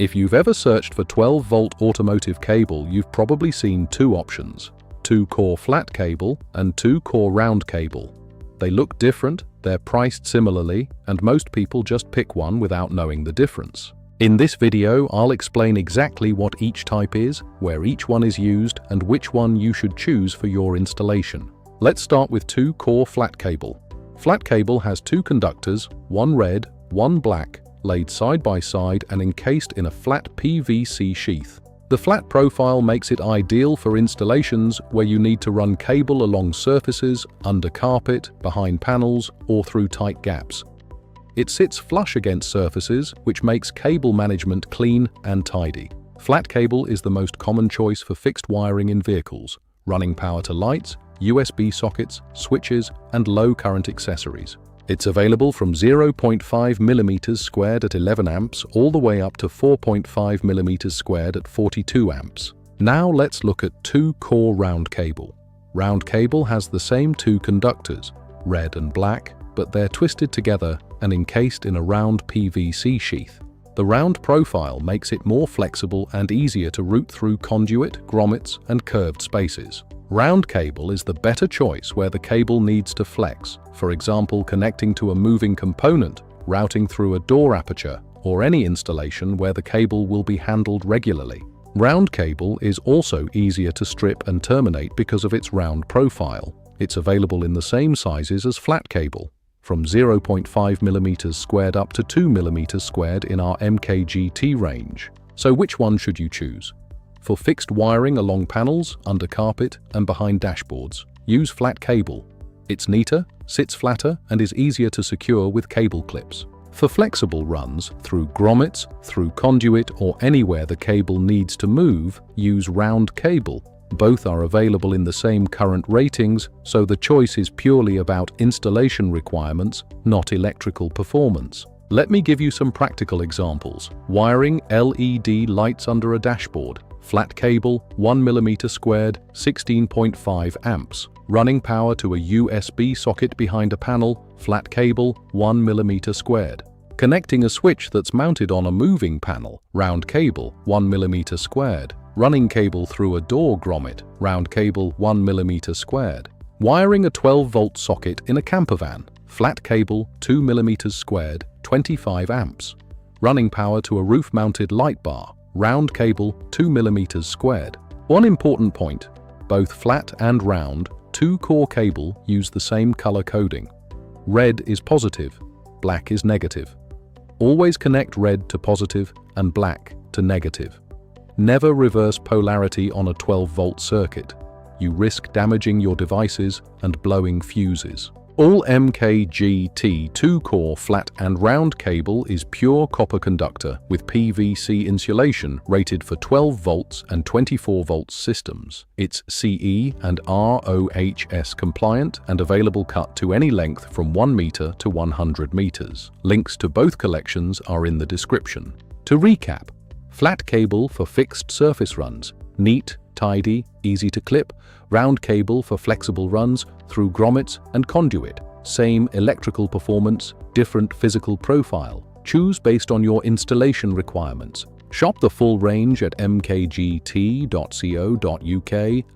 If you've ever searched for 12-volt automotive cable, you've probably seen two options: 2-core flat cable and 2-core round cable. They look different, they're priced similarly, and most people just pick one without knowing the difference. In this video, I'll explain exactly what each type is, where each one is used, and which one you should choose for your installation. Let's start with 2-core flat cable. Flat cable has two conductors, one red, one black, laid side by side and encased in a flat PVC sheath. The flat profile makes it ideal for installations where you need to run cable along surfaces, under carpet, behind panels, or through tight gaps. It sits flush against surfaces, which makes cable management clean and tidy. Flat cable is the most common choice for fixed wiring in vehicles, running power to lights, USB sockets, switches, and low current accessories. It's available from 0.5 mm squared at 11 amps all the way up to 4.5 mm squared at 42 amps. Now let's look at 2-core round cable. Round cable has the same two conductors, red and black, but they're twisted together and encased in a round PVC sheath. The round profile makes it more flexible and easier to route through conduit, grommets, and curved spaces. Round cable is the better choice where the cable needs to flex, for example connecting to a moving component, routing through a door aperture, or any installation where the cable will be handled regularly. Round cable is also easier to strip and terminate because of its round profile. It's available in the same sizes as flat cable, from 0.5 mm squared up to 2 mm squared in our MKGT range. So which one should you choose? For fixed wiring along panels, under carpet, and behind dashboards, use flat cable. It's neater, sits flatter, and is easier to secure with cable clips. For flexible runs, through grommets, through conduit, or anywhere the cable needs to move, use round cable. Both are available in the same current ratings, so the choice is purely about installation requirements, not electrical performance. Let me give you some practical examples. Wiring LED lights under a dashboard. Flat cable, 1 mm squared, 16.5 amps. Running power to a USB socket behind a panel, flat cable, 1 mm squared. Connecting a switch that's mounted on a moving panel, round cable, 1 mm squared. Running cable through a door grommet, round cable, 1 mm squared. Wiring a 12-volt socket in a camper van, flat cable, 2 mm squared, 25 amps. Running power to a roof-mounted light bar, round cable, 2 mm squared. One important point: both flat and round 2-core cable use the same color coding. Red is positive, black is negative. Always connect red to positive and black to negative. Never reverse polarity on a 12-volt circuit. You risk damaging your devices and blowing fuses. All MKGT 2-core flat and round cable is pure copper conductor with PVC insulation rated for 12 volts and 24 volts systems. It's CE and RoHS compliant and available cut to any length from 1 meter to 100 meters. Links to both collections are in the description. To recap, flat cable for fixed surface runs, neat, tidy, easy to clip. Round cable for flexible runs through grommets and conduit. Same electrical performance, different physical profile. Choose based on your installation requirements. Shop the full range at mkgt.co.uk,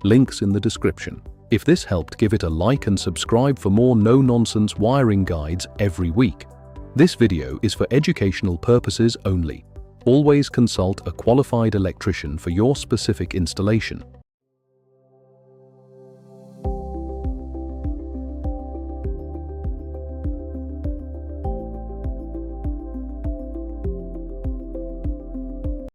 links in the description. If this helped, give it a like and subscribe for more no-nonsense wiring guides every week. This video is for educational purposes only. Always consult a qualified electrician for your specific installation.